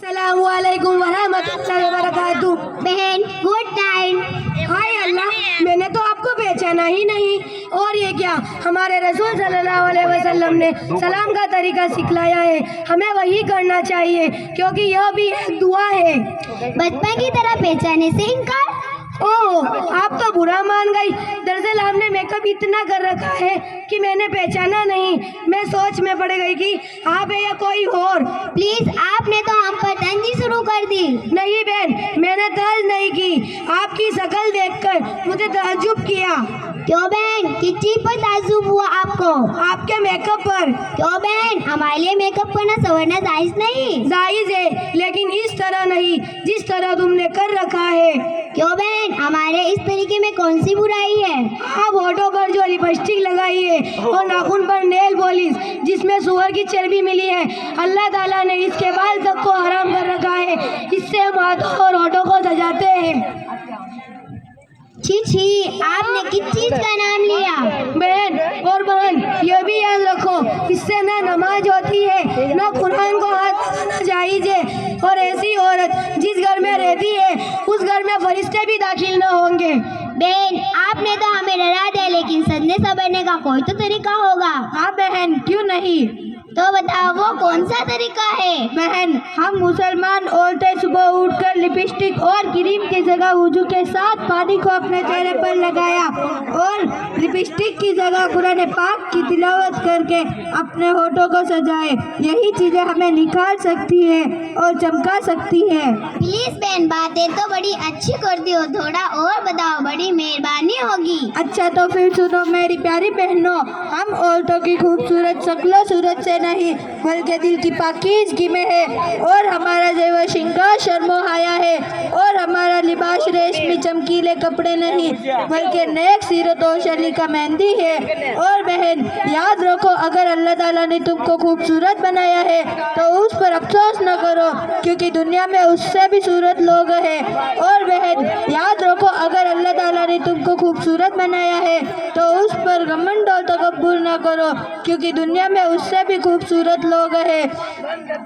السلام علیکم ورحمۃ اللہ وبرکاتہ. بہن گڈ نائٹ. ہائے اللہ, میں نے تو آپ کو پہچانا ہی نہیں. اور یہ کیا, ہمارے رسول صلی اللہ علیہ وسلم نے سلام کا طریقہ سکھلایا ہے, ہمیں وہی کرنا چاہیے کیونکہ یہ بھی ایک دعا ہے. بچپن کی طرح پہچانے سے انکار. اوہ, آپ تو برا مان گئی. دراصل آپ نے میک اپ اتنا کر رکھا ہے کہ میں نے پہچانا نہیں. میں سوچ میں پڑ گئی کہ آپ ہے یا کوئی اور. پلیز, آپ نے تو ہم پر تنجی شروع کر دی. نہیں بہن, میں نے طرز نہیں کی, آپ کی شکل دیکھ کر مجھے تعجب کیا. کیوں بہن, کس چیز پر تعجب ہوا آپ کو؟ آپ کے میک اپ پر. کیوں بہن, ہمارے لیے میک اپ کرنا سنورنا جائز نہیں؟ جائز ہے, لیکن اس طرح نہیں جس طرح تم نے کر رکھا ہے. کیوں بہن, ہمارے اس طریقے میں کون سی برائی ہے؟ آپ ہونٹوں پر جو لپسٹک لگائی ہے اور ناخن پر نیل پالش جس میں سور کی چربی ملی ہے, اللہ تعالیٰ نے اس کے بال تک کو حرام کر رکھا ہے. اس سے ہم ہاتھوں اور ہونٹوں کو سجاتے ہیں. چھی چھی, آپ نے کس چیز کا نام لیا؟ بہن اور بہن, یہ بھی یاد رکھو, اس سے نہ نماز ہوتی ہے نہ قرآن کو ہاتھ لگانا جائز ہے. اور ایسی عورت جس گھر میں رہتی ہے اس گھر میں فرشتے بھی داخل نہ ہوں گے. بہن, آپ نے تو ہمیں ڈرا دیا, لیکن سجنے سنورنے کا کوئی تو طریقہ ہوگا. ہاں بہن, کیوں نہیں. تو بتاؤ وہ کون سا طریقہ ہے؟ بہن, ہم مسلمان عورتیں صبح اٹھ کر لپسٹک اور کریم کی جگہ وضو کے ساتھ پانی کو اپنے چہرے پر لگایا اور لپسٹک کی جگہ قرآن پاک کی تلاوت کر کے اپنے ہونٹوں کو سجائے. یہی چیزیں ہمیں نکھار سکتی ہے اور چمکا سکتی ہے. پلیز بہن, باتیں تو بڑی اچھی کرتی ہو, تھوڑا اور بتاؤ, بڑی مہربانی ہوگی. اچھا تو پھر سنو میری پیاری بہنوں, ہم عورتوں کی خوبصورت شکل و صورت سے نہیں بلکہ دل کی پاکیزگی میں ہے. اور ہمارا زیور شنگار شرم و حیا ہے. اور ہمارا لباس ریشمی چمکیلے کپڑے نہیں بلکہ نیک سیرت و شلی کا مہندی ہے. اور بہن یاد رکھو, اگر اللہ تعالیٰ نے تم کو خوبصورت بنایا ہے تو اس پر افسوس نہ کرو, کیونکہ دنیا میں اس سے بھی صورت لوگ ہیں. اور بہن یاد رکھو, اگر اللہ تعالیٰ نے تم کو خوبصورت بنایا ہے تو اس پر گھمنڈ اور تکبر نہ کرو, کیونکہ دنیا میں اس سے بھی خوبصورت لوگ ہیں.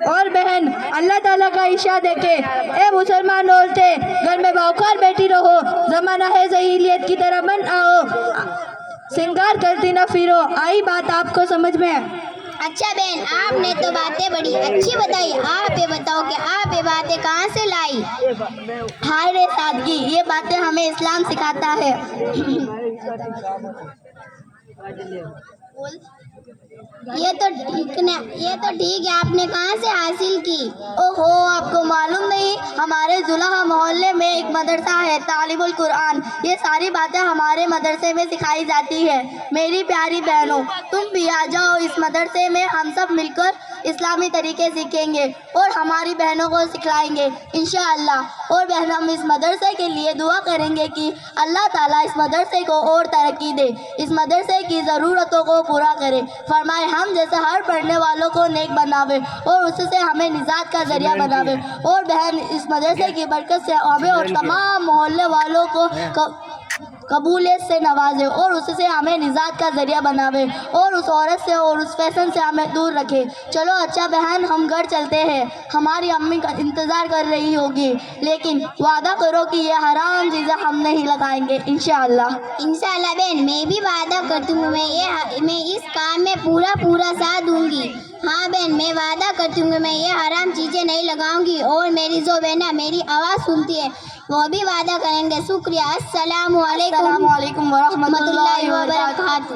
اور بہن اللہ تعالیٰ کا ارشاد ہے کہ اے مسلمان عورتیں, گھر میں باوقار بیٹھی رہو, زمانہ ہے جاہلیت کی طرح بن آؤ, سنگار کرتی نہ پھرو. آئی بات آپ کو سمجھ میں؟ اچھا بہن, آپ نے تو باتیں بڑی اچھی بتائی. آپ یہ بتاؤ کہ آپ یہ باتیں کہاں سے لائی؟ ہائے رے سادگی, یہ باتیں ہمیں اسلام سکھاتا ہے. یہ تو ٹھیک ہے, آپ نے کہاں سے حاصل کی؟ اوہو, آپ کو معلوم نہیں, ہمارے ضلع محلے میں ایک مدرسہ ہے تعلیم القرآن. یہ ساری باتیں ہمارے مدرسے میں سکھائی جاتی ہے. میری پیاری بہنوں, تم بھی آ جاؤ اس مدرسے میں, ہم سب مل کر اسلامی طریقے سیکھیں گے اور ہماری بہنوں کو سکھلائیں گے انشاءاللہ. اور بہن ہم اس مدرسے کے لیے دعا کریں گے کہ اللہ تعالیٰ اس مدرسے کو اور ترقی دے, اس مدرسے کی ضرورتوں کو پورا کرے. فرمائے ہم جیسے ہر پڑھنے والوں کو نیک بناوے اور اس سے ہمیں نجات کا ذریعہ بناوے. اور بہن اس مدرسے کی برکت سے ہمیں اور تمام محلے والوں کو قبولیت سے نوازے اور اس سے ہمیں نجات کا ذریعہ بناوے, اور اس عورت سے اور اس فیشن سے ہمیں دور رکھے. چلو اچھا بہن, ہم گھر چلتے ہیں, ہماری امی کا انتظار کر رہی ہوگی, لیکن وعدہ کرو کہ یہ حرام چیزیں ہم نہیں لگائیں گے انشاءاللہ. انشاءاللہ بہن, میں بھی وعدہ کرتی ہوں, میں اس کام میں پورا ساتھ دوں گی. ہاں بہن, میں وعدہ کرتی ہوں کہ میں یہ حرام چیزیں نہیں لگاؤں گی. اور میری جو بہنیں میری آواز سنتی ہے وہ بھی وعدہ کریں گے. شکریہ. السلام علیکم ورحمۃ اللہ وبرکاتہ.